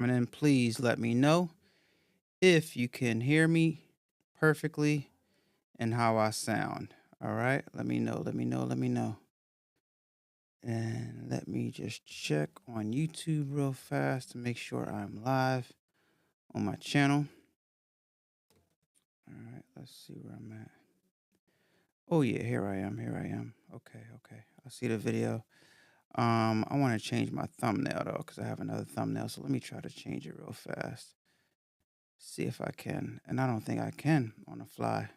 And then please let me know if you can hear me perfectly and how I sound. All right. Let me know. And let me just check on YouTube real fast to make sure I'm live on my channel. All right. Let's see where I'm at. Oh, yeah. Here I am. Okay. I see the video. I want to change my thumbnail though, because I have another thumbnail. So let me try to change it real fast. See if I can. And I don't think I can on the fly.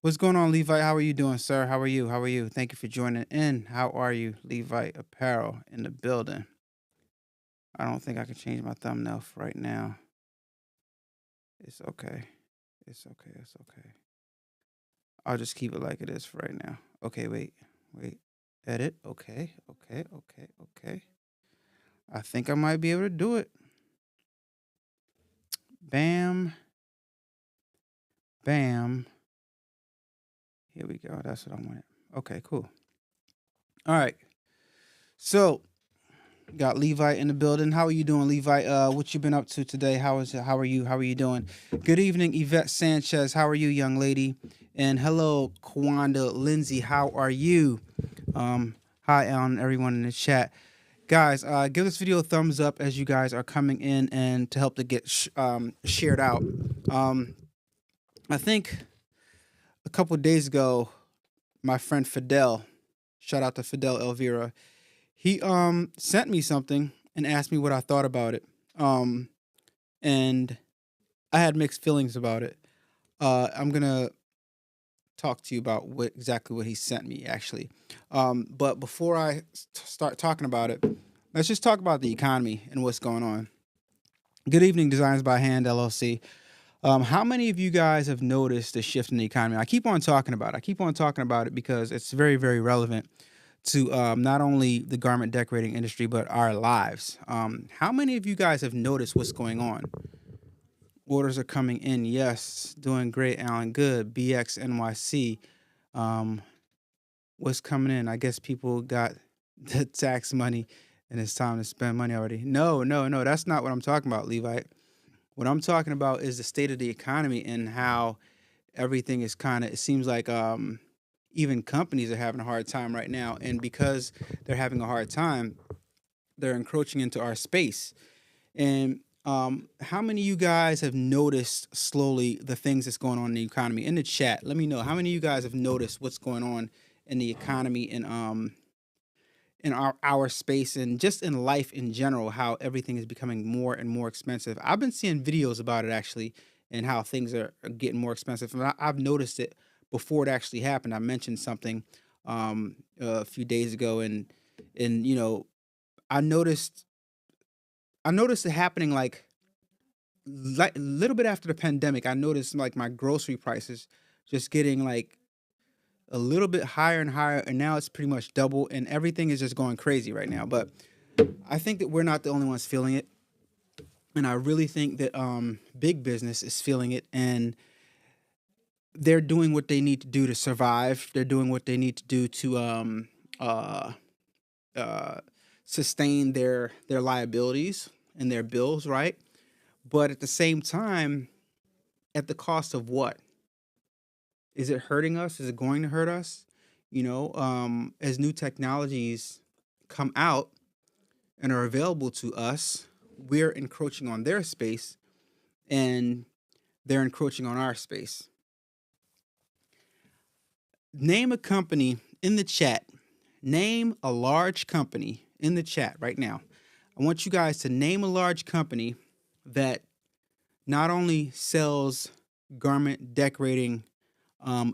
What's going on, Levite? How are you doing, sir? How are you? Thank you for joining in. How are you, Levite Apparel in the building? I don't think I can change my thumbnail for right now. It's okay. It's okay. I'll just keep it like it is for right now. Okay, wait. Edit. Okay. I think I might be able to do it. Bam. Bam. Here we go. That's what I wanted. Okay, cool. All right. So got Levite in the building. How are you doing, Levite? What you been up to today? How is it? How are you? How are you doing? Good evening, Yvette Sanchez. How are you, young lady? And hello, Kwanda Lindsay. How are you? Hi, on everyone in the chat. Guys, give this video a thumbs up as you guys are coming in and to help to get shared out. I think a couple of days ago, my friend Fidel, shout out to Fidel Elvira, he sent me something and asked me what I thought about it. And I had mixed feelings about it. I'm gonna talk to you about exactly what he sent me actually. But before I start talking about it, let's just talk about the economy and what's going on. Good evening, Designs by Hand LLC. How many of you guys have noticed the shift in the economy? I keep on talking about it because it's very, very relevant to not only the garment decorating industry, but our lives. How many of you guys have noticed what's going on? Orders are coming in. Yes, doing great, Alan. Good. BX NYC. What's coming in? I guess people got the tax money and it's time to spend money already. No. That's not what I'm talking about, Levite. What I'm talking about is the state of the economy and how everything is it seems like even companies are having a hard time right now. And because they're having a hard time, they're encroaching into our space. And how many of you guys have noticed slowly the things that's going on in the economy? In the chat, let me know how many of you guys have noticed what's going on in the economy and in our space and just in life in general, how everything is becoming more and more expensive. I've been seeing videos about it actually and how things are getting more expensive. And I've noticed it before it actually happened. I mentioned something a few days ago and you know, I noticed it happening like a little bit after the pandemic. I noticed like my grocery prices just getting like a little bit higher and higher, and now it's pretty much double, and everything is just going crazy right now. But I think that we're not the only ones feeling it, and I really think that big business is feeling it, and they're doing what they need to do to survive. They're doing what they need to do to uh, uh, sustain their liabilities and their bills, right? But at the same time, at the cost of what? Is it hurting us? Is it going to hurt us? As new technologies come out and are available to us, we're encroaching on their space and they're encroaching on our space. Name a company in the chat. Name a large company in the chat right now. I want you guys to name a large company that not only sells garment decorating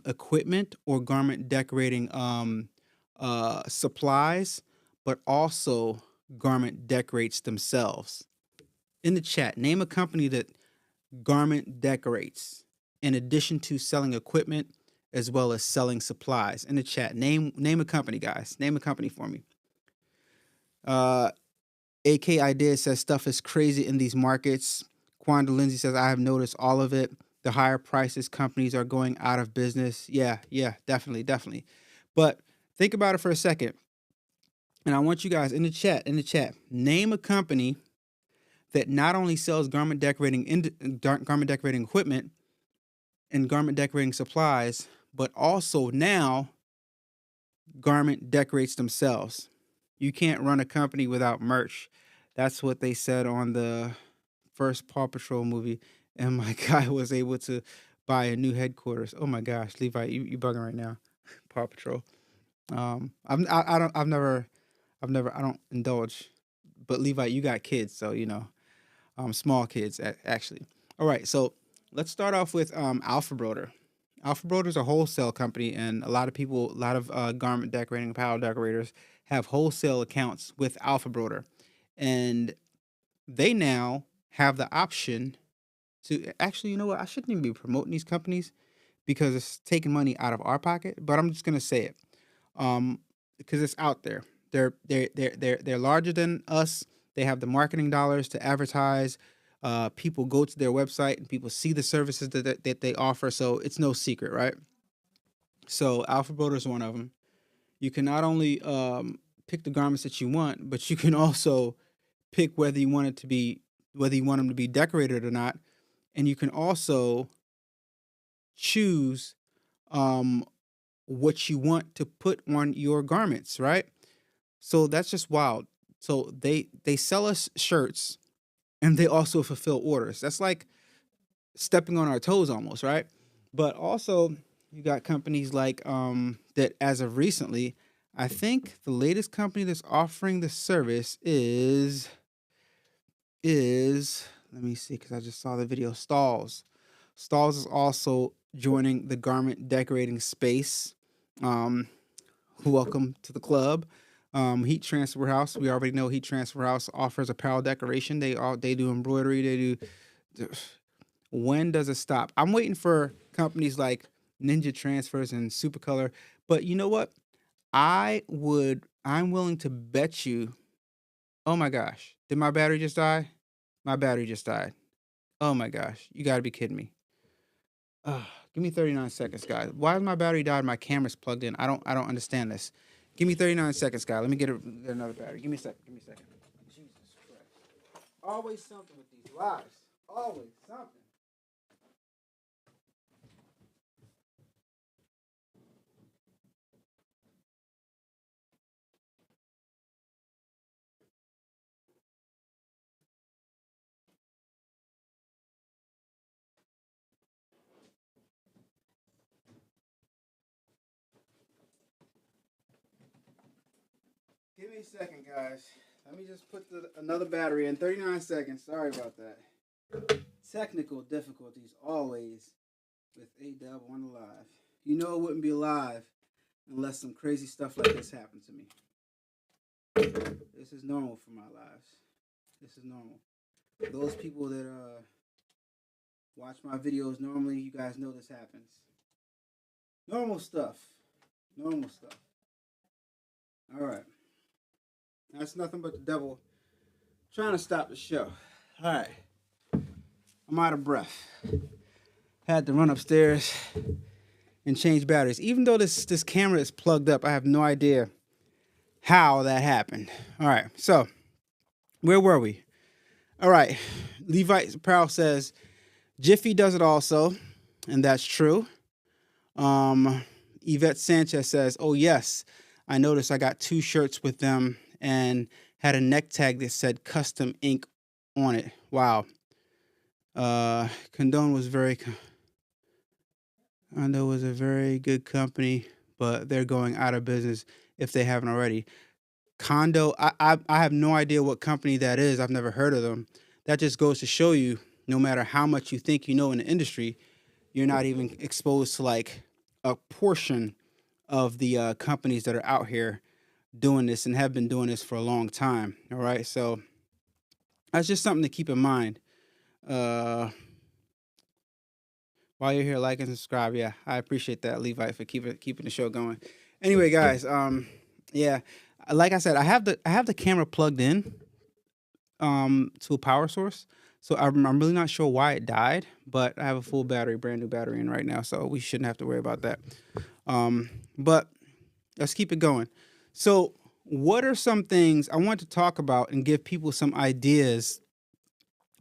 equipment or garment decorating supplies, but also garment decorates themselves. In the chat, name a company that garment decorates in addition to selling equipment as well as selling supplies. In the chat, name a company, guys. Name a company for me. AK Idea says stuff is crazy in these markets. Quanda Lindsay says, I have noticed all of it. The higher prices, companies are going out of business. Yeah, definitely. But think about it for a second. And I want you guys in the chat, name a company that not only sells garment decorating equipment and garment decorating supplies, but also now garment decorates themselves. You can't run a company without merch. That's what they said on the first Paw Patrol movie, and my guy was able to buy a new headquarters. Oh my gosh, Levi, you bugging right now. Paw Patrol. I don't I don't indulge, but Levi, you got kids, so small kids actually. All right, so let's start off with Alpha Broder. Alpha Broder is a wholesale company, and a lot of people, a lot of garment decorating, apparel decorators have wholesale accounts with Alpha Broder, and they now have the option to actually, you know what? I shouldn't even be promoting these companies because it's taking money out of our pocket. But I'm just gonna say it, because it's out there. They're larger than us. They have the marketing dollars to advertise. People go to their website and people see the services that they offer. So it's no secret, right? So Alpha Broder is one of them. You can not only pick the garments that you want, but you can also pick whether you want them to be decorated or not, and you can also choose um, what you want to put on your garments, right? So that's just wild. So they sell us shirts and they also fulfill orders. That's like stepping on our toes almost, right? But also you got companies like that as of recently, I think the latest company that's offering the service is let me see because I just saw the video. Stalls. Stalls is also joining the garment decorating space. Um, welcome to the club. Heat Transfer House. We already know Heat Transfer House offers apparel decoration. They do embroidery. They do. When does it stop? I'm waiting for companies like Ninja Transfers and Supercolor. But you know what? I'm willing to bet you. Oh my gosh. Did my battery just die? My battery just died. Oh my gosh. You gotta be kidding me. Give me 39 seconds, guys. Why is my battery died? My camera's plugged in. I don't understand this. Give me 39 seconds, guys. Let me get another battery. Give me a second. Give me a second. Jesus Christ. Always something with these lives. Always something. Give me a second, guys. Let me just put another battery in. 39 seconds. Sorry about that. Technical difficulties always with A-Dubb on the live. You know it wouldn't be live unless some crazy stuff like this happened to me. This is normal for my lives. This is normal. For those people that watch my videos normally, you guys know this happens. Normal stuff. Normal stuff. All right. That's nothing but the devil trying to stop the show. All right. I'm out of breath. Had to run upstairs and change batteries. Even though this camera is plugged up, I have no idea how that happened. All right. So, where were we? All right. Levi Apparel says Jiffy does it also, and that's true. Yvette Sanchez says, "Oh yes, I noticed I got 2 shirts with them and had a neck tag that said custom ink on it. Wow. Condone was I know it was a very good company, but they're going out of business if they haven't already. Condo, I have no idea what company that is. I've never heard of them. That just goes to show you, no matter how much you think you know in the industry, you're not even exposed to like a portion of the companies that are out here doing this and have been doing this for a long time. All right, so that's just something to keep in mind. Uh, while you're here, like and subscribe. Yeah, I appreciate that, Levi, for keeping the show going. Anyway, guys, yeah, like I said, I have the camera plugged in to a power source. So I'm really not sure why it died, but I have a full battery, brand new battery in right now, so we shouldn't have to worry about that. But let's keep it going. So, what are some things I want to talk about and give people some ideas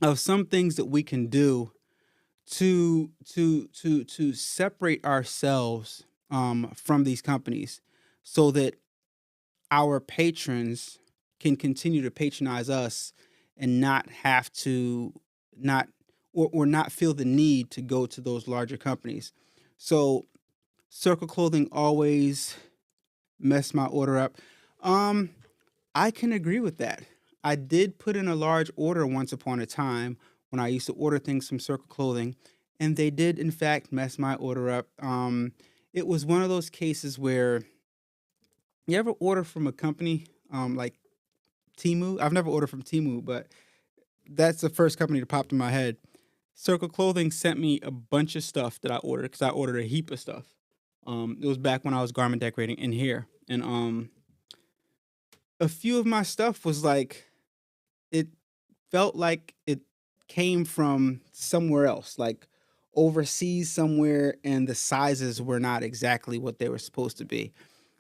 of some things that we can do to separate ourselves from these companies, so that our patrons can continue to patronize us and not have to not or not feel the need to go to those larger companies. So Circle Clothing always messed my order up. Um, I can agree with that. I did put in a large order once upon a time when I used to order things from Circle Clothing, and they did in fact mess my order up. It was one of those cases where you ever order from a company like Timu? I've never ordered from Timu, but that's the first company that popped in my head. Circle Clothing sent me a bunch of stuff that I ordered because I ordered a heap of stuff. It was back when I was garment decorating in here, and a few of my stuff was like it felt like it came from somewhere else, like overseas somewhere, and the sizes were not exactly what they were supposed to be.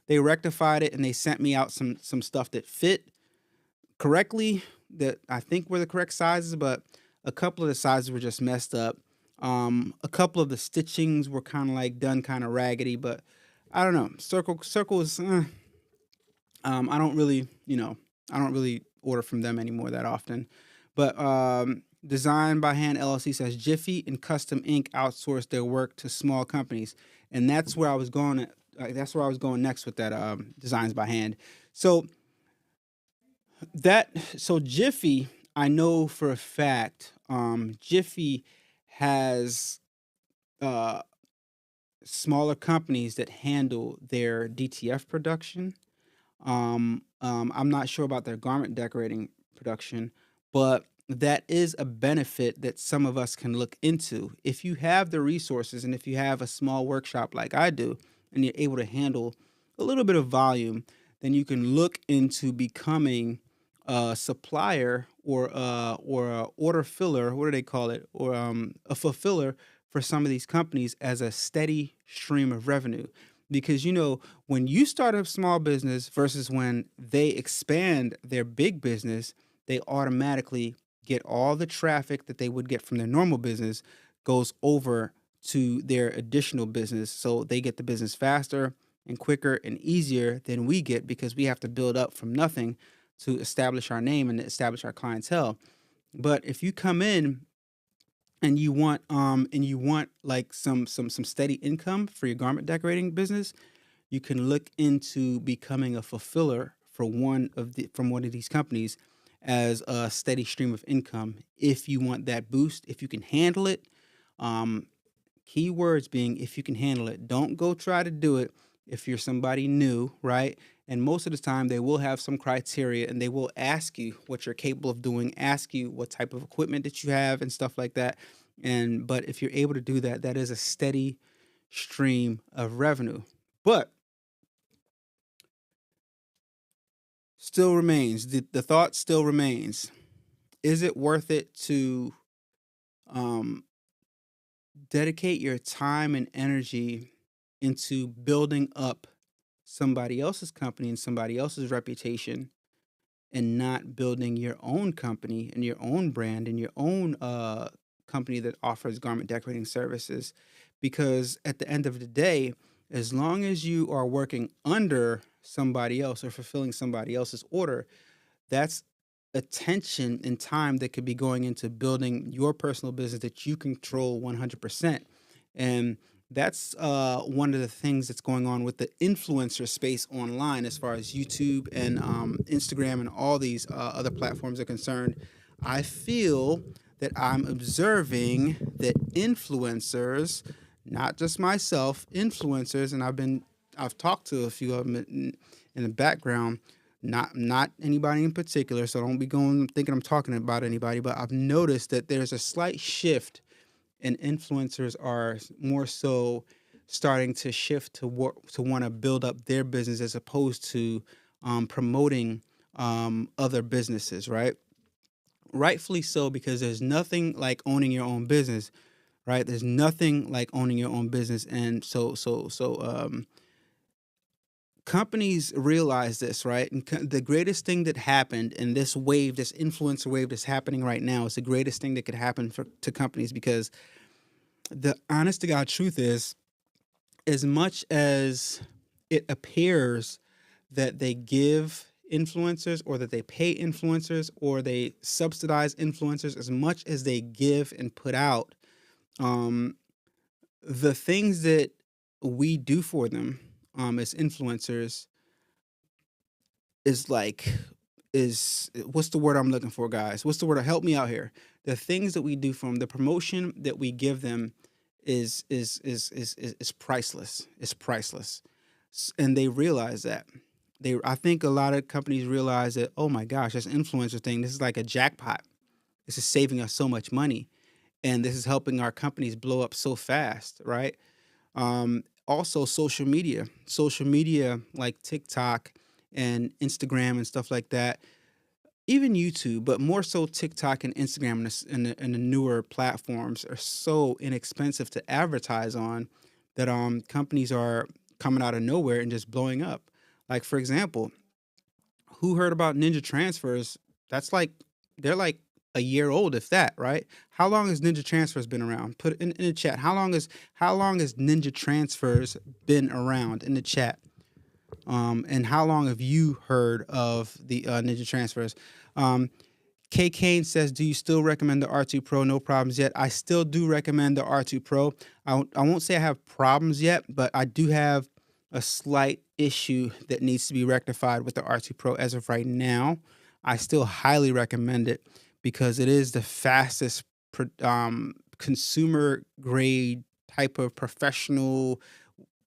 They rectified it and they sent me out some stuff that fit correctly, that I think were the correct sizes, but a couple of the sizes were just messed up. A couple of the stitchings were kind of like done kind of raggedy, but I don't know. Circle is I don't really, I don't really order from them anymore that often. But Design by Hand LLC says Jiffy and Custom Ink outsource their work to small companies, and that's where I was going. That's where I was going next with that Designs by Hand. So Jiffy, I know for a fact, Jiffy has uh, smaller companies that handle their DTF production. I'm not sure about their garment decorating production, but that is a benefit that some of us can look into. If you have the resources and if you have a small workshop like I do, and you're able to handle a little bit of volume, then you can look into becoming a supplier or a order filler. What do they call it? Or a fulfiller for some of these companies as a steady stream of revenue. Because when you start a small business versus when they expand their big business, they automatically get all the traffic that they would get from their normal business goes over to their additional business. So they get the business faster and quicker and easier than we get, because we have to build up from nothing to establish our name and establish our clientele. But if you come in and you want like some steady income for your garment decorating business, you can look into becoming a fulfiller for from one of these companies as a steady stream of income. If you want that boost, if you can handle it, um, keywords being if you can handle it. Don't go try to do it if you're somebody new, right? And most of the time, they will have some criteria and they will ask you what you're capable of doing, ask you what type of equipment that you have and stuff like that. But if you're able to do that, that is a steady stream of revenue. But still remains, the thought still remains. Is it worth it to um, dedicate your time and energy into building up somebody else's company and somebody else's reputation, and not building your own company and your own brand and your own company that offers garment decorating services? Because at the end of the day, as long as you are working under somebody else or fulfilling somebody else's order, that's attention and time that could be going into building your personal business that you control 100%. And that's one of the things that's going on with the influencer space online, as far as YouTube and Instagram and all these other platforms are concerned. I feel that I'm observing that influencers, not just myself, influencers, and I've talked to a few of them in the background, not anybody in particular, so don't be going thinking I'm talking about anybody, but I've noticed that there's a slight shift, and influencers are more so starting to shift to want to build up their business as opposed to promoting other businesses, right? Rightfully so, because there's nothing like owning your own business, right? There's nothing like owning your own business, and so companies realize this, right? And the greatest thing that happened in this wave, this influencer wave that's happening right now, is the greatest thing that could happen to companies, because the honest to God truth is, as much as it appears that they give influencers, or that they pay influencers, or they subsidize influencers, as much as they give and put out, um, the things that we do for them as influencers is like is what's the word I'm looking for, guys? What's the word? Help me out here. The things that we do for them, the promotion that we give them, is priceless. It's priceless, and they realize that. I think a lot of companies realize that. Oh my gosh, this influencer thing. This is like a jackpot. This is saving us so much money, and this is helping our companies blow up so fast, right? Also, social media like TikTok and Instagram and stuff like that, even YouTube, but more so TikTok and Instagram and the newer platforms are so inexpensive to advertise on, that companies are coming out of nowhere and just blowing up. Like, for example, who heard about Ninja Transfers? That's like, they're like a year old, if that, right? How long has Ninja Transfers been around? Put it in the chat. How long has Ninja Transfers been around in the chat? And how long have you heard of the Ninja Transfers? K. Kane says, do you still recommend the R2 Pro? No problems yet. I still do recommend the R2 Pro. I won't say I have problems yet, but I do have a slight issue that needs to be rectified with the R2 Pro as of right now. I still highly recommend it because it is the fastest consumer grade type of professional,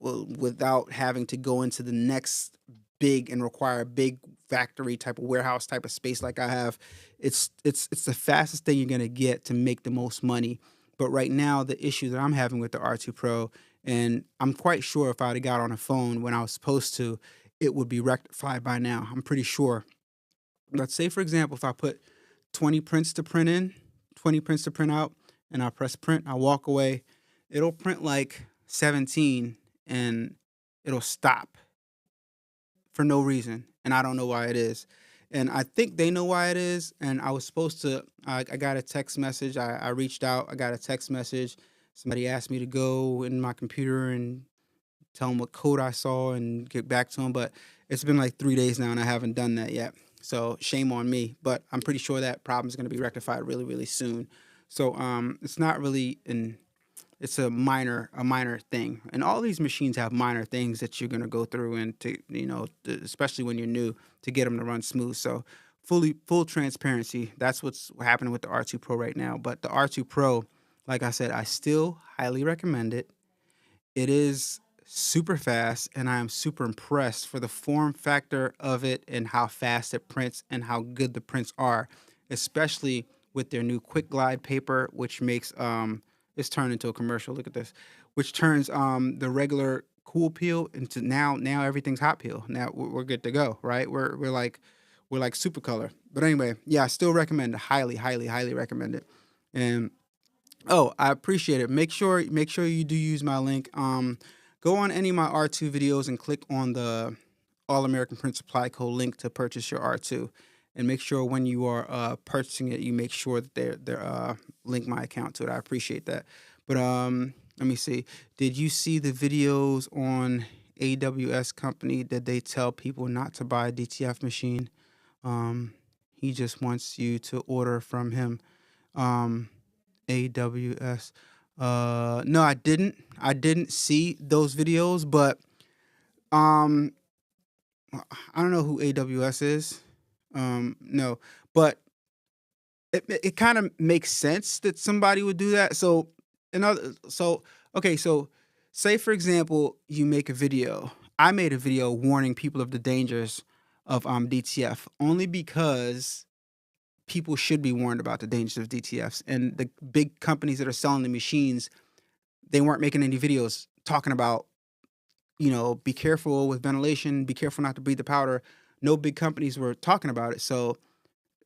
without having to go into the next big and require a big factory type of warehouse type of space like I have. It's the fastest thing you're gonna get to make the most money. But right now, the issue that I'm having with the R2 Pro, and I'm quite sure if I'd have got on a phone when I was supposed to, it would be rectified by now. I'm pretty sure. Let's say, for example, if I put 20 prints to print in, 20 prints to print out, and I press print, I walk away, it'll print like 17 and it'll stop for no reason. And I don't know why it is. And I think they know why it is. And I was supposed to, I got a text message. I reached out, I got a text message. Somebody asked me to go in my computer and tell them what code I saw and get back to them. But it's been like 3 days now and I haven't done that yet. So shame on me. But I'm pretty sure that problem is going to be rectified really, really soon. So it's not really it's a minor thing, and all these machines have minor things that you're going to go through, and to especially when you're new, to get them to run smooth. So full transparency, that's what's happening with the R2 Pro right now. But the R2 Pro, like I said, I still highly recommend it. It is super fast, and I am super impressed for the form factor of it and how fast it prints and how good the prints are, especially with their new Quick Glide paper, which makes it's turned into a commercial. Look at this, which turns the regular cool peel into now everything's hot peel. Now we're good to go, right? We're like super color. But anyway, yeah, I still recommend it. Highly recommend it. And oh, I appreciate it. Make sure you do use my link. Go on any of my R2 videos and click on the All American Print Supply Code link to purchase your R2. And make sure when you are purchasing it, you make sure that they're link my account to it. I appreciate that. But let me see. Did you see the videos on AWS company that they tell people not to buy a DTF machine? He just wants you to order from him. AWS. No, I didn't. I didn't see those videos, but I don't know who AWS is. No, but it kind of makes sense that somebody would do that. Okay, so say for example, you make a video. I made a video warning people of the dangers of DTF, only because people should be warned about the dangers of DTFs. And the big companies that are selling the machines, they weren't making any videos talking about, be careful with ventilation, be careful not to breathe the powder. No big companies were talking about it. So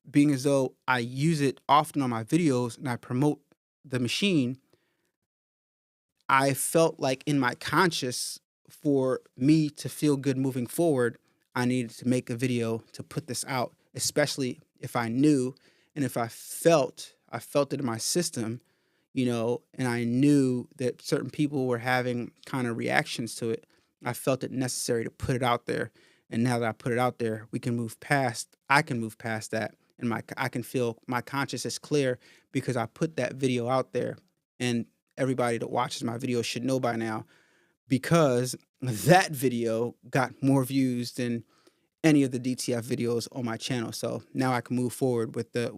being as though I use it often on my videos and I promote the machine, I felt like in my conscience for me to feel good moving forward, I needed to make a video to put this out, especially if I knew and if I felt it in my system, and I knew that certain people were having kind of reactions to it. I felt it necessary to put it out there. And now that I put it out there, I can move past that. And I can feel my conscience is clear because I put that video out there. And everybody that watches my video should know by now because that video got more views than any of the DTF videos on my channel. So now I can move forward with the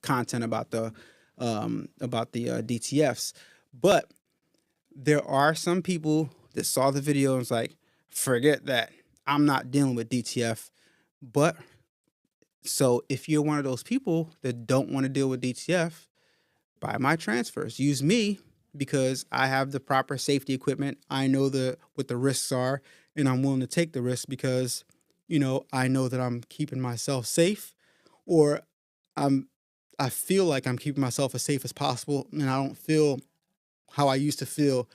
content about the DTFs. But there are some people that saw the video and was like, forget that. I'm not dealing with DTF. But so if you're one of those people that don't want to deal with DTF, buy my transfers. Use me because I have the proper safety equipment. I know what the risks are, and I'm willing to take the risk because, I know that I'm keeping myself safe, or I'm I feel like I'm keeping myself as safe as possible, and I don't feel how I used to feel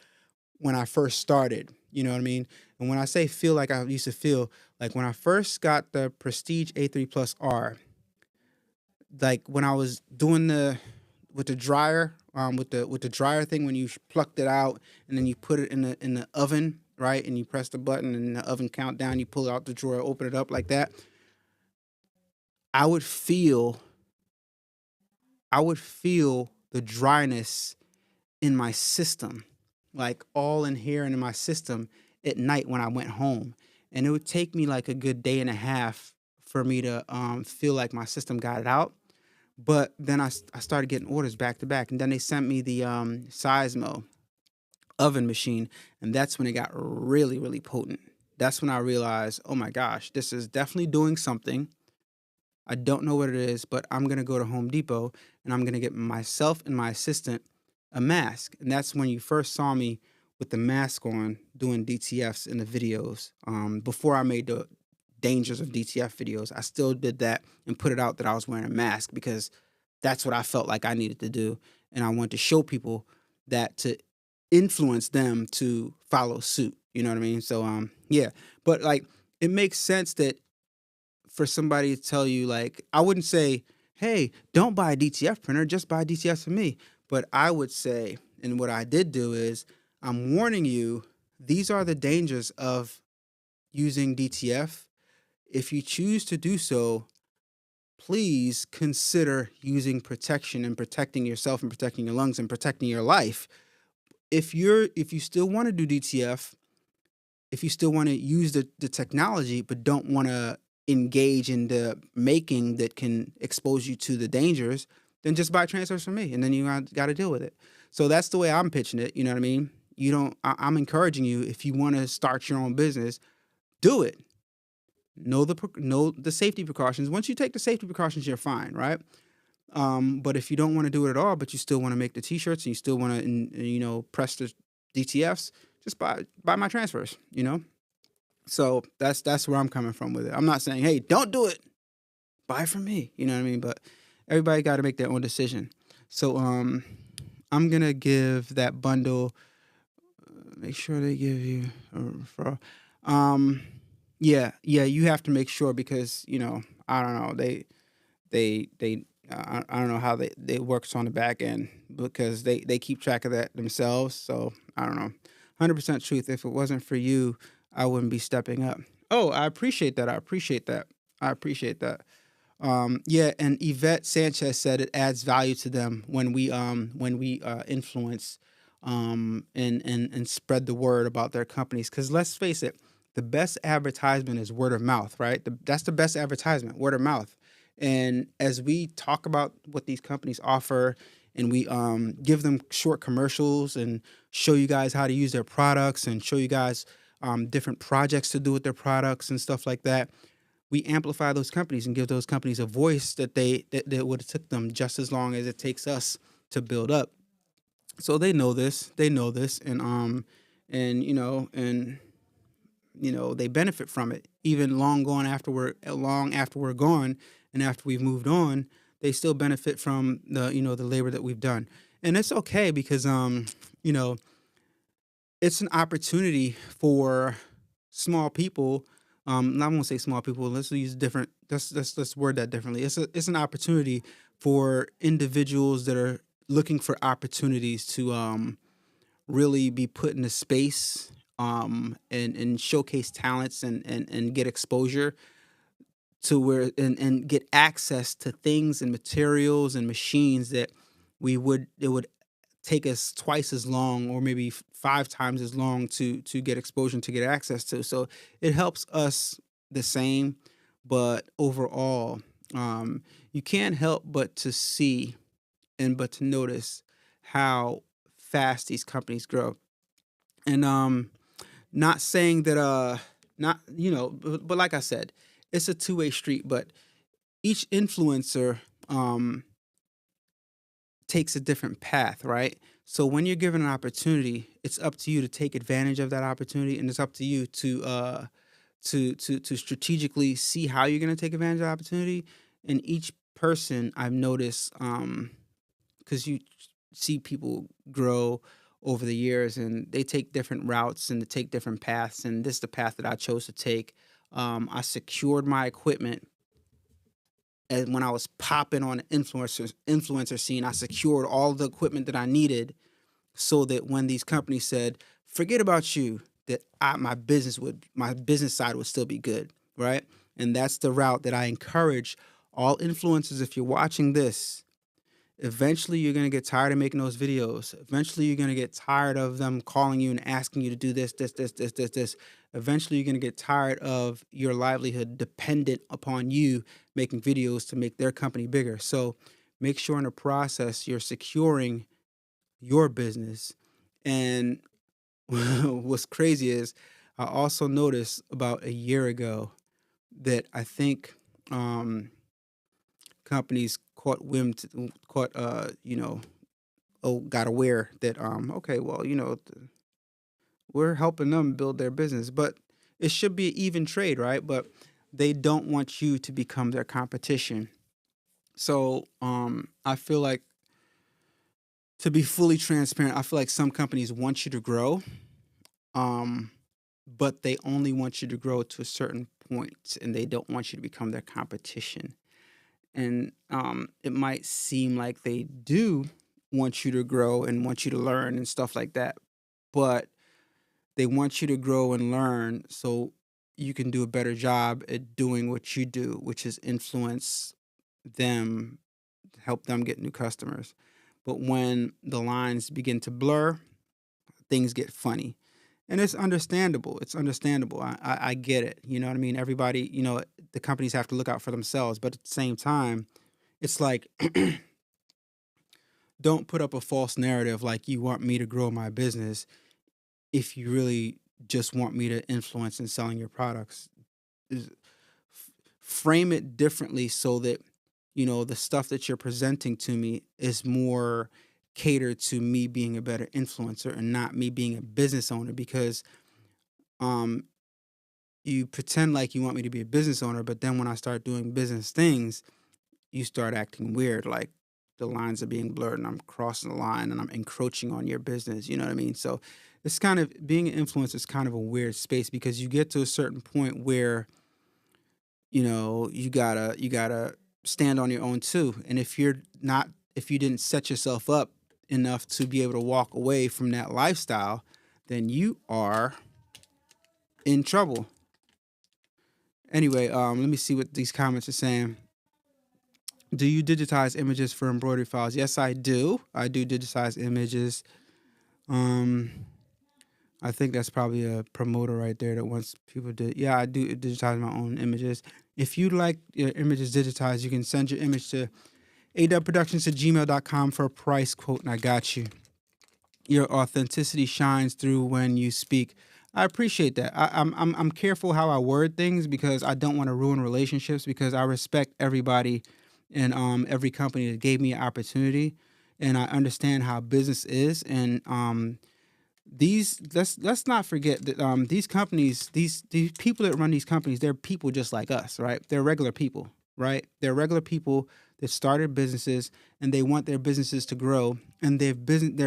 when I first started. You know what I mean? And when I say feel like I used to feel, like when I first got the Prestige A3 Plus R, like when I was doing with the dryer, with the dryer thing, when you plucked it out and then you put it in the oven, right? And you press the button and the oven countdown, you pull it out the drawer, open it up like that. I would feel the dryness in my system, like all in here and in my system at night when I went home. And it would take me like a good day and a half for me to feel like my system got it out. But then I started getting orders back to back. And then they sent me the Seismo oven machine. And that's when it got really, really potent. That's when I realized, oh my gosh, this is definitely doing something. I don't know what it is, but I'm going to go to Home Depot and I'm going to get myself and my assistant a mask. And that's when you first saw me with the mask on doing DTFs in the videos. Before I made the dangers of DTF videos, I still did that and put it out that I was wearing a mask because that's what I felt like I needed to do. And I wanted to show people that to influence them to follow suit. You know what I mean? So, yeah. But like, it makes sense that for somebody to tell you, like, I wouldn't say, hey, don't buy a DTF printer, just buy DTFs for me. But I would say, and what I did do is, I'm warning you, these are the dangers of using DTF. If you choose to do so, please consider using protection and protecting yourself and protecting your lungs and protecting your life. If you still want to do DTF, if you still want to use the technology but don't want to engage in the making that can expose you to the dangers, then just buy transfers from me, and then you got to deal with it. So that's the way I'm pitching it. You know what I mean? I'm encouraging you, if you want to start your own business, do it. Know the safety precautions. Once you take the safety precautions, you're fine, right? But if you don't want to do it at all, but you still want to make the t-shirts and you still want to, press the DTFs, just buy my transfers, So that's where I'm coming from with it. I'm not saying, hey, don't do it. Buy from me. You know what I mean? But everybody got to make their own decision. So I'm gonna give that bundle. Make sure they give you a referral. Yeah, you have to make sure because I don't know I don't know how they works on the back end because they keep track of that themselves. So I don't know. 100% truth. If it wasn't for you, I wouldn't be stepping up. Oh, I appreciate that. Yeah, and Yvette Sanchez said it adds value to them when we influence and spread the word about their companies. Because let's face it, the best advertisement is word of mouth, right? That's the best advertisement, word of mouth. And as we talk about what these companies offer, and we give them short commercials and show you guys how to use their products and show you guys different projects to do with their products and stuff like that, we amplify those companies and give those companies a voice that would have took them just as long as it takes us to build up. So they know this, and they benefit from it even long after we're gone, and after we've moved on, they still benefit from the labor that we've done. And it's okay because it's an opportunity for small people. I won't say small people. Let's use different. Let's word that differently. It's an opportunity for individuals that are looking for opportunities to really be put in a space and showcase talents and get exposure to where and get access to things and materials and machines that it would take us twice as long or maybe five times as long to get exposure and to get access to. So it helps us the same, but overall, you can't help but to see and but to notice how fast these companies grow. And not saying that not but like I said, it's a two-way street, but each influencer um takes a different path, right? So when you're given an opportunity, it's up to you to take advantage of that opportunity, and it's up to you to strategically see how you're going to take advantage of the opportunity. And each person I've noticed, because you see people grow over the years, and they take different routes and they take different paths. And this is the path that I chose to take. I secured my equipment and when I was popping on the influencer scene, I secured all the equipment that I needed so that when these companies said, "Forget about you," that my business side would still be good, right? And that's the route that I encourage all influencers. If you're watching this, eventually you're gonna get tired of making those videos. Eventually you're gonna get tired of them calling you and asking you to do this. Eventually you're gonna get tired of your livelihood dependent upon you making videos to make their company bigger. So make sure in the process you're securing your business. And what's crazy is I also noticed about a year ago that I think companies caught got aware that okay, well, we're helping them build their business, but it should be an even trade, right? But they don't want you to become their competition. So I feel like, to be fully transparent, I feel like some companies want you to grow, um, but they only want you to grow to a certain point, and they don't want you to become their competition. And it might seem like they do want you to grow and want you to learn and stuff like that, but they want you to grow and learn so you can do a better job at doing what you do, which is influence them, help them get new customers. But when the lines begin to blur, things get funny. And it's understandable. It's understandable. I get it. You know what I mean? Everybody, the companies have to look out for themselves. But at the same time, it's like, don't put up a false narrative like you want me to grow my business if you really just want me to influence in selling your products. Is- Frame it differently so that, the stuff that you're presenting to me is more catered to me being a better influencer and not me being a business owner, because um you pretend like you want me to be a business owner, but then when I start doing business things, you start acting weird, like the lines are being blurred and I'm crossing the line and I'm encroaching on your business. You know what I mean? So it's kind of being an influencer is kind of a weird space because you get to a certain point where, you gotta stand on your own too. And if you didn't set yourself up enough to be able to walk away from that lifestyle, then you are in trouble. Anyway, let me see what these comments are saying. Do you digitize images for embroidery files? Yes, I do. I do digitize images. Um, I think that's probably a promoter right there that wants people to. Yeah, I do digitize my own images. If you'd like your images digitized, you can send your image to adubbproductions@gmail.com for a price quote, and I got you. Your authenticity shines through when you speak. I appreciate that. I'm careful how I word things because I don't want to ruin relationships, because I respect everybody and every company that gave me an opportunity, and I understand how business is. And these let's not forget that these companies, these people that run these companies, they're people just like us, right? They're regular people. right? They're regular people that started businesses and they want their businesses to grow, and their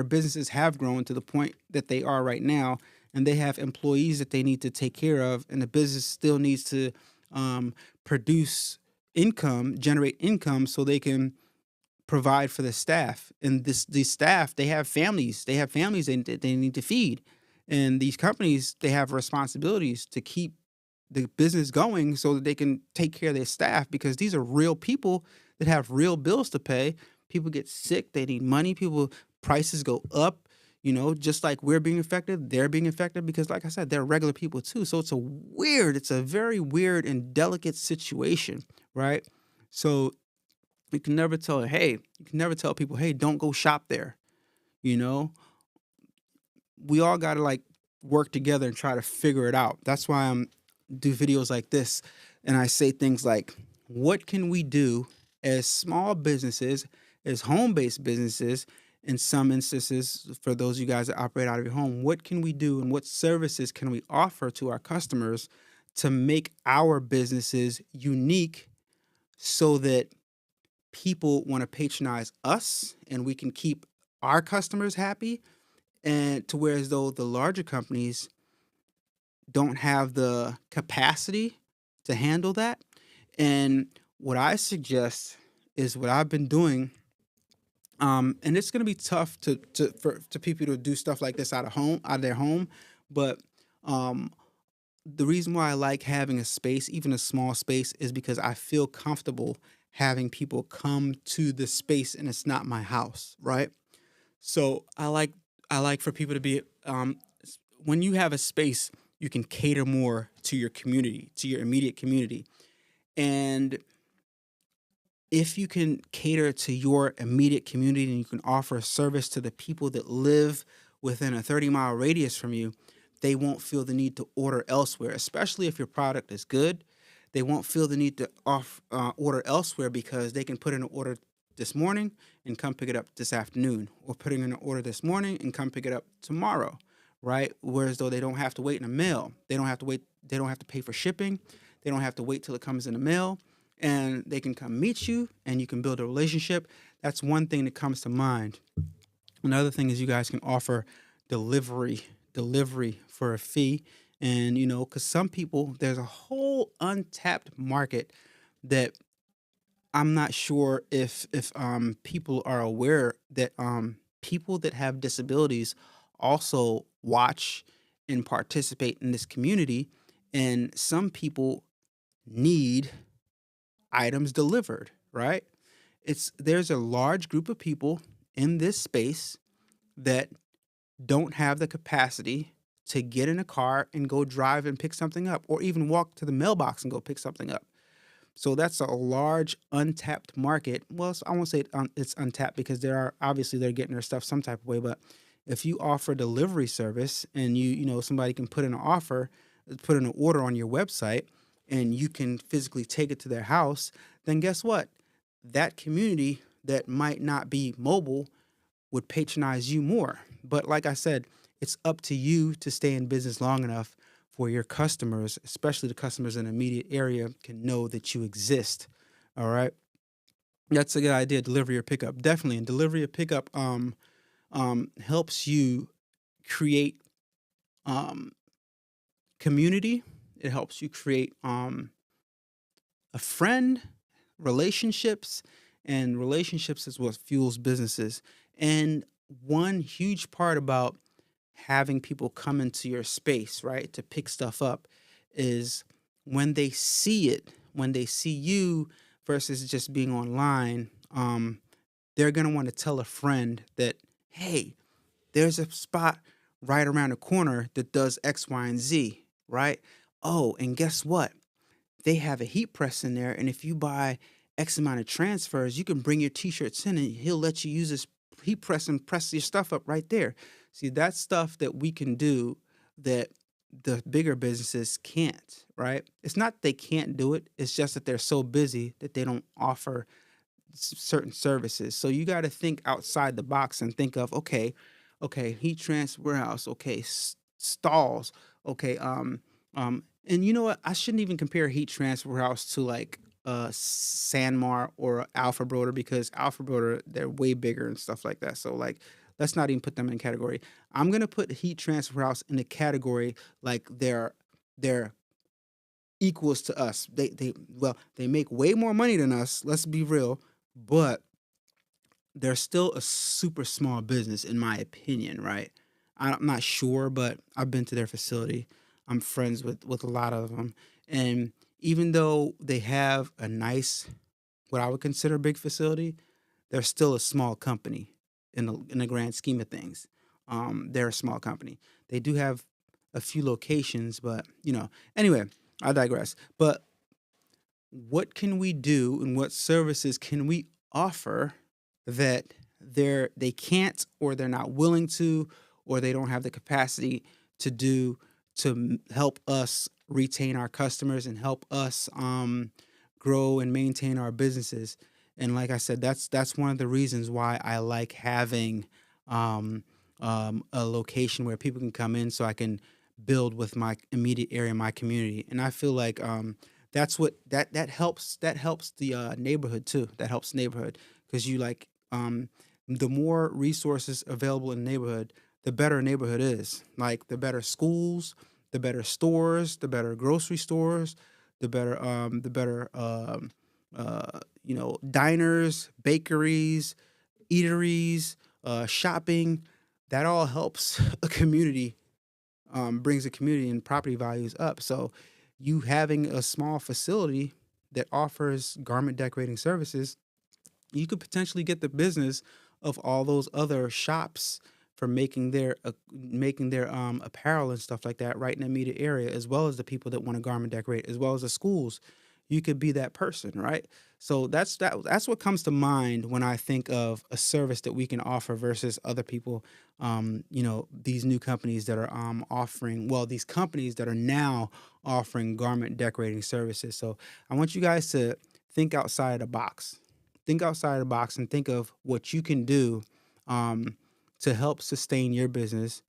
businesses have grown to the point that they are right now, and they have employees that they need to take care of, and the business still needs to um, produce income, generate income, so they can provide for the staff. And these staff, they have families. They have families they need to feed. And these companies, they have responsibilities to keep the business going so that they can take care of their staff, because these are real people that have real bills to pay. People get sick, they need money, people prices go up, just like we're being affected, they're being affected, because like I said, they're regular people too. So it's a very weird and delicate situation, right? So you can never tell people, hey, don't go shop there. You know, we all got to like work together and try to figure it out. That's why I'm do videos like this, and I say things like, what can we do as small businesses, as home-based businesses, in some instances, for those of you guys that operate out of your home, what can we do and what services can we offer to our customers to make our businesses unique so that people want to patronize us and we can keep our customers happy, and to where as though the larger companies don't have the capacity to handle that. And what I suggest is what I've been doing. And it's going to be tough to people to do stuff like this out of their home. But um, the reason why I like having a space, even a small space, is because I feel comfortable having people come to the space and it's not my house, right? So I like for people to be when you have a space, you can cater more to your community, to your immediate community. And if you can cater to your immediate community and you can offer a service to the people that live within a 30-mile radius from you, they won't feel the need to order elsewhere, especially if your product is good. They won't feel the need to order elsewhere because they can put in an order this morning and come pick it up this afternoon, or putting in an order this morning and come pick it up tomorrow, right? Whereas though they don't have to wait in the mail, they don't have to wait, they don't have to pay for shipping, they don't have to wait till it comes in the mail, and they can come meet you and you can build a relationship. That's one thing that comes to mind. Another thing is you guys can offer delivery, delivery for a fee. And, because some people, there's a whole untapped market that I'm not sure if people are aware that people that have disabilities also watch and participate in this community. And some people need items delivered, right? There's a large group of people in this space that don't have the capacity to get in a car and go drive and pick something up, or even walk to the mailbox and go pick something up. So that's a large untapped market. Well, I won't say it's untapped, because they're getting their stuff some type of way. But if you offer delivery service and somebody can put in an order on your website, and you can physically take it to their house, then guess what? That community that might not be mobile would patronize you more. But like I said, it's up to you to stay in business long enough for your customers, especially the customers in the immediate area, can know that you exist. All right. That's a good idea. Delivery or pickup. Definitely. And delivery or pickup helps you create um, community. It helps you create a friend, relationships, and relationships is what fuels businesses. And one huge part about having people come into your space, right, to pick stuff up, is when they see it, when they see you versus just being online, they're going to want to tell a friend that, hey, there's a spot right around the corner that does X, Y, and Z, right? Oh, and guess what? They have a heat press in there, and if you buy X amount of transfers, you can bring your t-shirts in and he'll let you use this heat press and press your stuff up right there. See, that's stuff that we can do that the bigger businesses can't, right? It's not they can't do it, it's just that they're so busy that they don't offer certain services. So you got to think outside the box and think of, okay, heat transfer warehouse, okay, stalls, okay, and you know what? I shouldn't even compare heat transfer warehouse to like Sanmar or Alpha Broder, because Alpha Broder, they're way bigger and stuff like that. So like, let's not even put them in a category. I'm gonna put heat transfer house in the category like they're equals to us. They make way more money than us. Let's be real, but they're still a super small business in my opinion, right? I'm not sure, but I've been to their facility. I'm friends with a lot of them, and even though they have a nice, what I would consider a big facility, they're still a small company in the grand scheme of things. They're a small company. They do have a few locations, but anyway, I digress. But what can we do and what services can we offer that they can't, or they're not willing to, or they don't have the capacity to do, to help us retain our customers and help us grow and maintain our businesses. And like I said, that's one of the reasons why I like having um, a location where people can come in, so I can build with my immediate area, my community. And I feel like that's what that helps the neighborhood too. That helps the neighborhood because you like the more resources available in the neighborhood, the better a neighborhood is. Like the better schools, the better stores, the better grocery stores, the better diners, bakeries, eateries, shopping. That all helps a community, brings the community and property values up. So, you having a small facility that offers garment decorating services, you could potentially get the business of all those other shops for making their apparel and stuff like that right in the immediate area, as well as the people that want to garment decorate, as well as the schools. You could be that person, right? So that's what comes to mind when I think of a service that we can offer versus other people. These new companies that are offering, well, these companies that are now offering garment decorating services. So I want you guys to think outside the box. Think outside the box and think of what you can do um, to help sustain your business,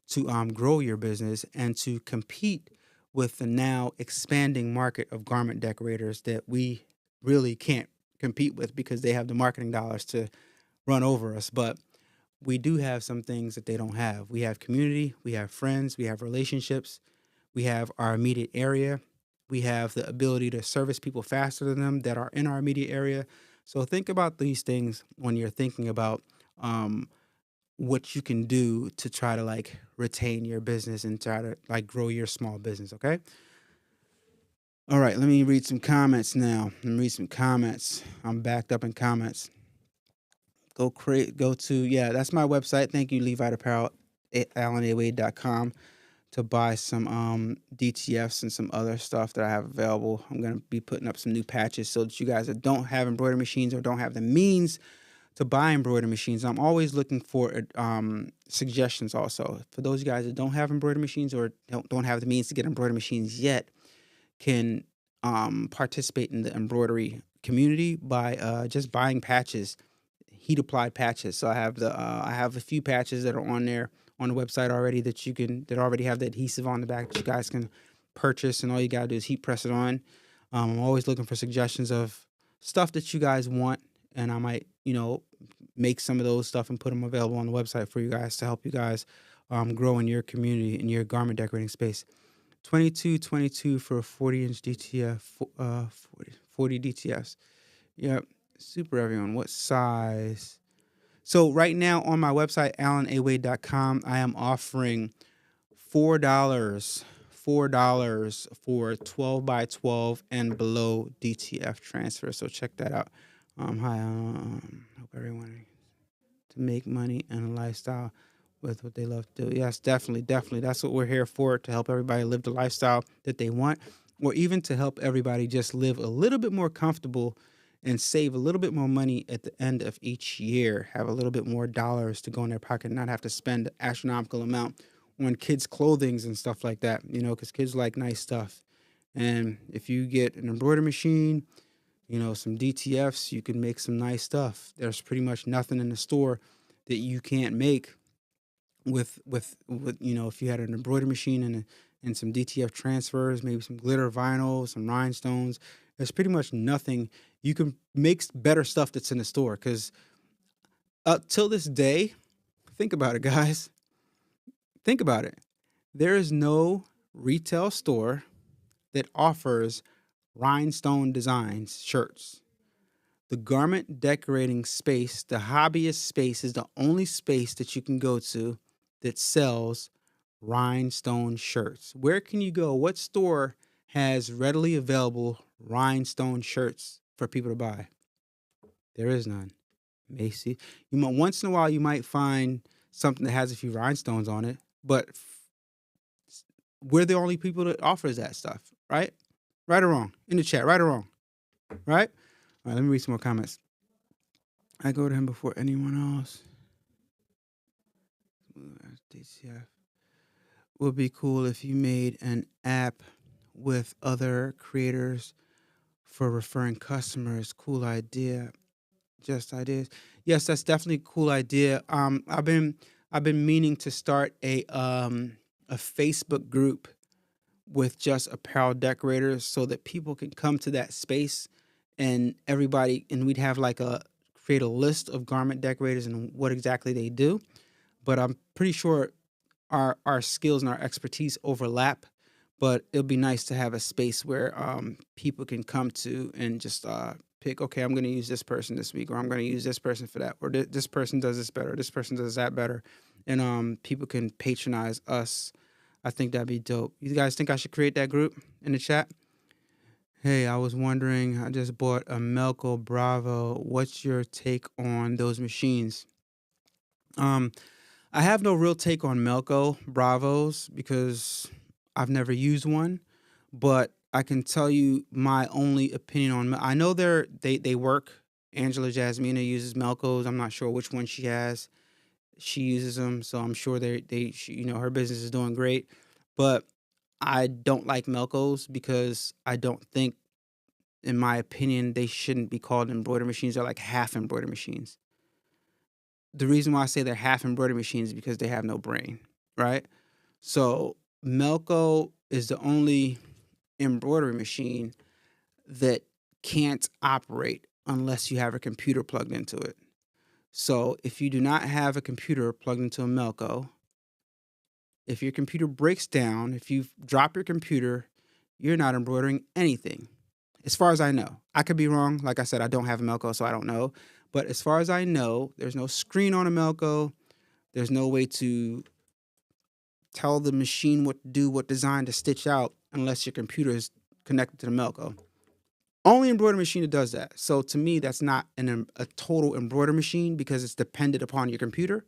to grow your business, and to compete with the now expanding market of garment decorators that we really can't compete with because they have the marketing dollars to run over us. But we do have some things that they don't have. We have community, we have friends, we have relationships, we have our immediate area, we have the ability to service people faster than them that are in our immediate area. So think about these things when you're thinking about um, what you can do to try to like retain your business and try to like grow your small business. Okay. All right. Let me read some comments now. Let me read some comments. I'm backed up in comments. Go to, yeah, that's my website. Thank you, Levi Apparel, AlanAwade.com, to buy some DTFs and some other stuff that I have available. I'm going to be putting up some new patches so that you guys that don't have embroidery machines or don't have the means to buy embroidery machines. I'm always looking for suggestions also. For those guys that don't have embroidery machines or don't have the means to get embroidery machines yet, can participate in the embroidery community by just buying patches, heat applied patches. So I have a few patches that are on there on the website already that already have the adhesive on the back that you guys can purchase, and all you gotta do is heat press it on. I'm always looking for suggestions of stuff that you guys want, and I might make some of those stuff and put them available on the website for you guys to help you guys grow in your community in your garment decorating space. 2222 for a 40-inch DTF, 40 DTFs. Yep, super everyone. What size? So right now on my website, alanawade.com, I am offering $4 for 12 by 12 and below DTF transfer. So check that out. Hi, hope everyone to make money and a lifestyle with what they love to do. Yes, definitely, definitely. That's what we're here for, to help everybody live the lifestyle that they want, or even to help everybody just live a little bit more comfortable and save a little bit more money at the end of each year, have a little bit more dollars to go in their pocket, not have to spend an astronomical amount on kids' clothings and stuff like that, because kids like nice stuff. And if you get an embroidery machine, some DTFs, you can make some nice stuff. There's pretty much nothing in the store that you can't make with if you had an embroidery machine and some DTF transfers, maybe some glitter vinyl, some rhinestones, There's pretty much nothing. You can make better stuff that's in the store because up till this day, think about it, guys. Think about it. There is no retail store that offers rhinestone designs shirts. The garment decorating space, the hobbyist space, is the only space that you can go to that sells rhinestone shirts. Where can you go? What store has readily available rhinestone shirts for people to buy? There is none. Macy, you might once in a while you might find something that has a few rhinestones on it, but we're the only people that offers that stuff, right? Right or wrong? In the chat, right or wrong? Right? All right, let me read some more comments. I go to him before anyone else. DCF. Would be cool if you made an app with other creators for referring customers. Cool idea. Just ideas. Yes, that's definitely a cool idea. I've been meaning to start a Facebook group with just apparel decorators so that people can come to that space and everybody, and we'd have like create a list of garment decorators and what exactly they do. But I'm pretty sure our skills and our expertise overlap. But it'll be nice to have a space where people can come to and just pick. Okay, I'm going to use this person this week, or I'm going to use this person for that, or this person does this better, this person does that better, and people can patronize us. I think that'd be dope. You guys think I should create that group in the chat? Hey, I was wondering, I just bought a Melco Bravo. What's your take on those machines? I have no real take on Melco Bravos because I've never used one, but I can tell you my only opinion on. I know they work. Angela Jasmina uses Melcos. I'm not sure which one she has. She uses them, so I'm sure her business is doing great. But I don't like Melcos because I don't think, in my opinion, they shouldn't be called embroidery machines. They're like half embroidery machines. The reason why I say they're half embroidery machines is because they have no brain, right? So Melco is the only embroidery machine that can't operate unless you have a computer plugged into it. So if you do not have a computer plugged into a Melco, if your computer breaks down, if you drop your computer, you're not embroidering anything. As far as I know. I could be wrong. Like I said, I don't have a Melco, so I don't know. But as far as I know, there's no screen on a Melco. There's no way to tell the machine what to do, what design to stitch out, unless your computer is connected to the Melco. Only embroidery machine that does that. So to me, that's not a total embroidery machine because it's dependent upon your computer.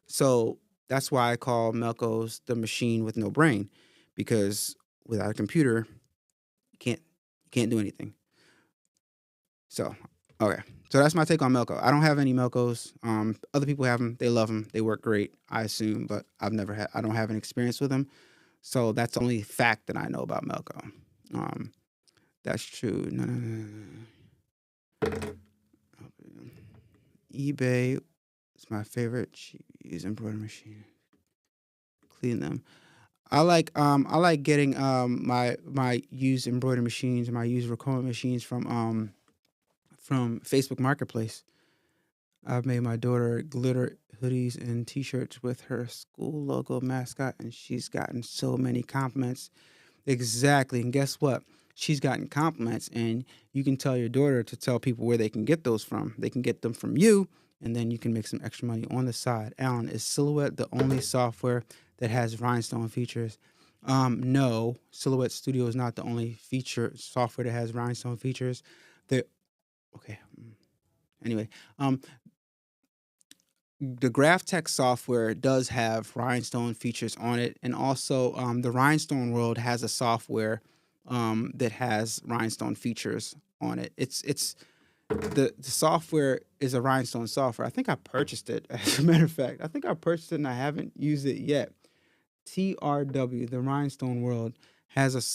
So that's why I call Melcos the machine with no brain, because without a computer, you can't do anything. So, okay. So that's my take on Melco. I don't have any Melcos. Other people have them. They love them. They work great, I assume, but I don't have an experience with them. So that's the only fact that I know about Melco. That's true. No. eBay is my favorite. Use embroidery machine. Clean them. I like getting my used embroidery machines, my used Racoma machines from Facebook Marketplace. I've made my daughter glitter hoodies and T-shirts with her school logo mascot, and she's gotten so many compliments. Exactly, and guess what? She's gotten compliments, and you can tell your daughter to tell people where they can get those from. They can get them from you, and then you can make some extra money on the side. Alan, is Silhouette the only software that has rhinestone features? No, Silhouette Studio is not the only software that has rhinestone features. Okay. Anyway, the GraphTech software does have rhinestone features on it, and also the Rhinestone World has a software that has rhinestone features on it. It's the software is a rhinestone software. I think I purchased it. As a matter of fact, I think I purchased it and I haven't used it yet. TRW, the Rhinestone World,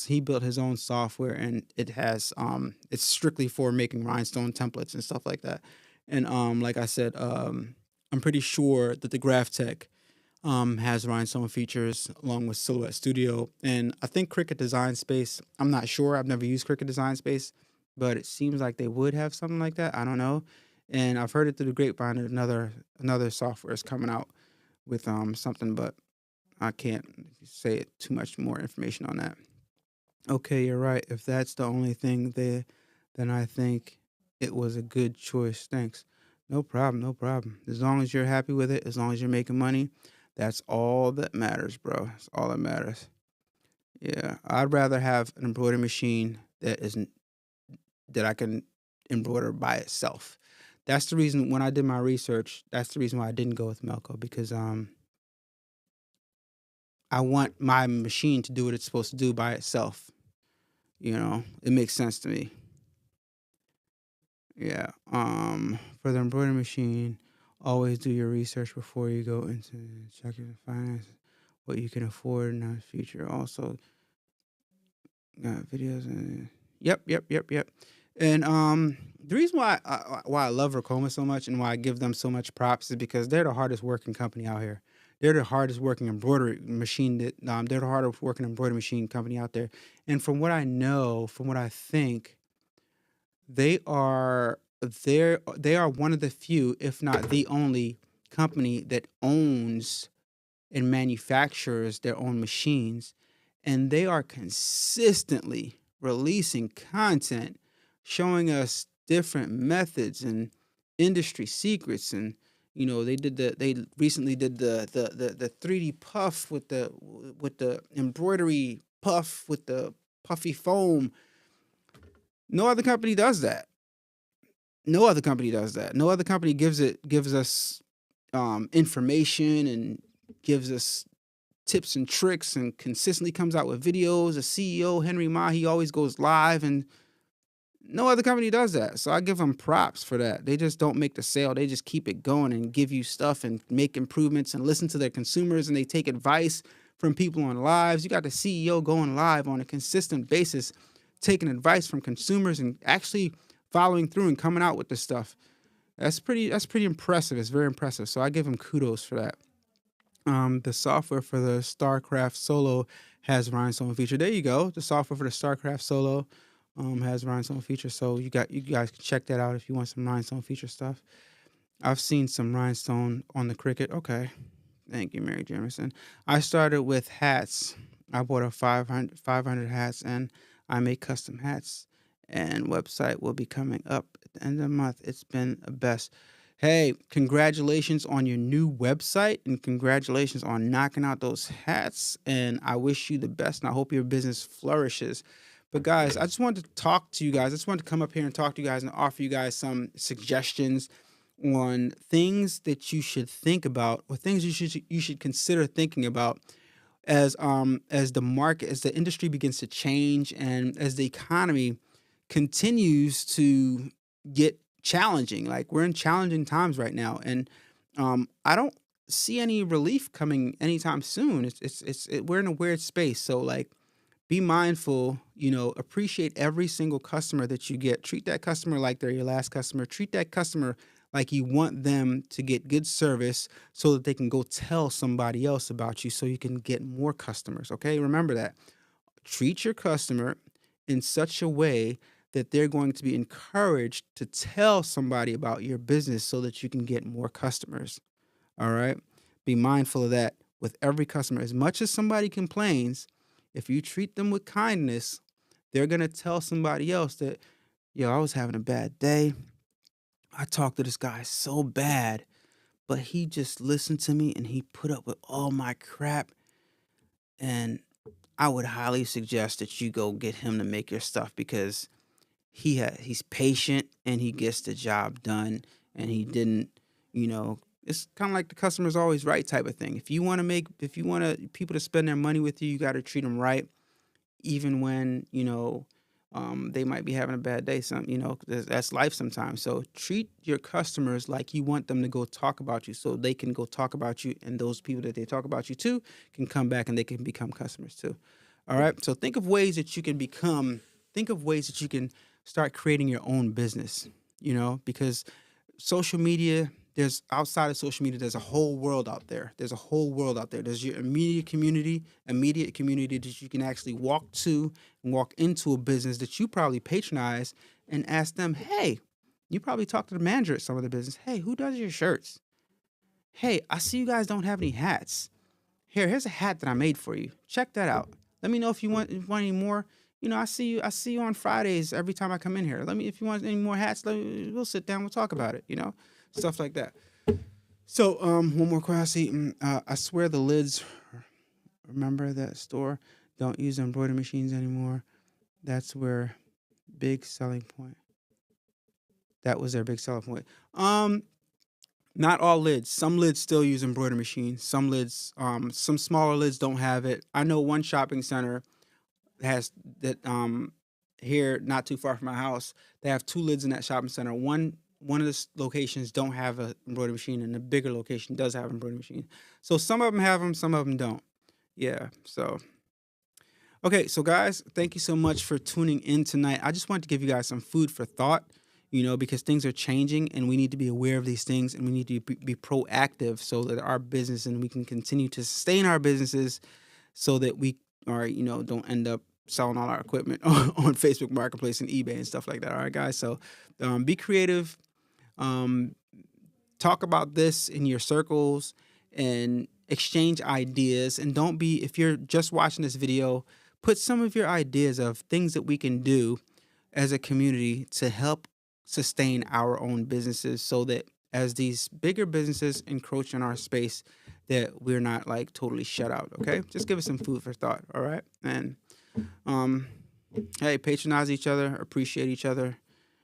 he built his own software, and it has it's strictly for making rhinestone templates and stuff like that. And like I said, I'm pretty sure that the GraphTech has rhinestone features along with Silhouette Studio, and I think Cricut Design Space. I'm not sure. I've never used Cricut Design Space, but it seems like they would have something like that. I don't know. And I've heard it through the grapevine that another software is coming out with something, but I can't say it too much more information on that. Okay, you're right. If that's the only thing there, then I think it was a good choice. Thanks. No problem, no problem. As long as you're happy with it, as long as you're making money, that's all that matters, bro. That's all that matters. Yeah, I'd rather have an embroidery machine that I can embroider by itself. That's the reason when I did my research, that's the reason why I didn't go with Melco because I want my machine to do what it's supposed to do by itself. It makes sense to me. Yeah. For the embroidery machine, always do your research before you go into checking the finance, what you can afford in the future. Also, got videos and yep. And the reason why I love Racoma so much and why I give them so much props is because they're the hardest working company out here. They're the hardest working embroidery machine they're the hardest working embroidery machine company out there. And from what I know, from what I think, they are they are one of the few, if not the only company that owns and manufactures their own machines, and they are consistently releasing content showing us different methods and industry secrets. And they recently did the 3D puff with the embroidery puff with the puffy foam. No other company does that. No other company does that. No other company gives us information and gives us tips and tricks and consistently comes out with videos. The CEO, Henry Ma, he always goes live, and no other company does that. So I give them props for that. They just don't make the sale. They just keep it going and give you stuff and make improvements and listen to their consumers, and they take advice from people on lives. You got the CEO going live on a consistent basis, taking advice from consumers and actually following through and coming out with this stuff. That's pretty impressive. It's very impressive. So I give them kudos for that. The software for the StarCraft Solo has rhinestone feature. There you go. The software for the StarCraft Solo has rhinestone feature. So you guys can check that out if you want some rhinestone feature stuff. I've seen some rhinestone on the Cricut. Okay. Thank you, Mary Jamerson. I started with hats. I bought a 500 hats, and I make custom hats. And website will be coming up at the end of the month. It's been the best. Hey, congratulations on your new website, and congratulations on knocking out those hats. And I wish you the best, and I hope your business flourishes. But guys, I just wanted to talk to you guys. I just wanted to come up here and talk to you guys and offer you guys some suggestions on things that you should think about, or things you should consider thinking about as the industry begins to change, and as the economy continues to get challenging. Like, we're in challenging times right now, and I don't see any relief coming anytime soon. We're in a weird space. So, like, be mindful, appreciate every single customer that you get. Treat that customer like they're your last customer. Treat that customer like you want them to get good service so that they can go tell somebody else about you so you can get more customers. Okay. Remember that. Treat your customer in such a way that they're going to be encouraged to tell somebody about your business so that you can get more customers. All right. Be mindful of that with every customer. As much as somebody complains, if you treat them with kindness, they're going to tell somebody else that, yo, I was having a bad day. I talked to this guy so bad, but he just listened to me and he put up with all my crap. And I would highly suggest that you go get him to make your stuff, because he's patient and he gets the job done, and he didn't, it's kind of like the customer's always right type of thing. If you want people to spend their money with you, you got to treat them right, even when, they might be having a bad day. That's life sometimes. So treat your customers like you want them to go talk about you, so they can go talk about you, and those people that they talk about you to can come back and they can become customers too. All right. So think of ways that you can start creating your own business, because social media, there's outside of social media, there's a whole world out there. There's your immediate community that you can actually walk to and walk into a business that you probably patronize and ask them, hey, you probably talk to the manager at some of the business. Hey, who does your shirts? Hey, I see you guys don't have any hats. Here's a hat that I made for you. Check that out. Let me know if you want any more. I see you on Fridays every time I come in here. If you want any more hats, we'll sit down, we'll talk about it, stuff like that. So, one more question. I swear the lids, remember that store? Don't use embroidery machines anymore. That's where big selling point. That was their big selling point. Not all lids. Some lids still use embroidery machines. Some lids, some smaller lids don't have it. I know one shopping center has that here not too far from my house. They have 2 lids in that shopping center. One of the locations don't have a embroidery machine, and the bigger location does have an embroidery machine. So some of them have them, some of them don't. Yeah. So okay, so guys, thank you so much for tuning in tonight. I just wanted to give you guys some food for thought, because things are changing and we need to be aware of these things, and we need to be proactive so that our business and we can continue to sustain our businesses so that we are, don't end up selling all our equipment on Facebook Marketplace and eBay and stuff like that. All right, guys. So be creative. Talk about this in your circles and exchange ideas. And don't be, if you're just watching this video, put some of your ideas of things that we can do as a community to help sustain our own businesses so that as these bigger businesses encroach on our space, that we're not like totally shut out. Okay. Just give us some food for thought. All right. And, hey, patronize each other, appreciate each other,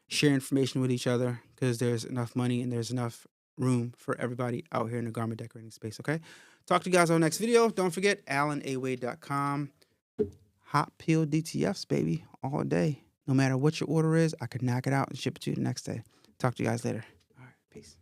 share information with each other, because there's enough money and there's enough room for everybody out here in the garment decorating space. Okay. Talk to you guys on the next video. Don't forget AlanAwade.com. Hot peel DTFs, baby, all day. No matter what your order is, I could knock it out and ship it to you the next day. Talk to you guys later. All right. Peace.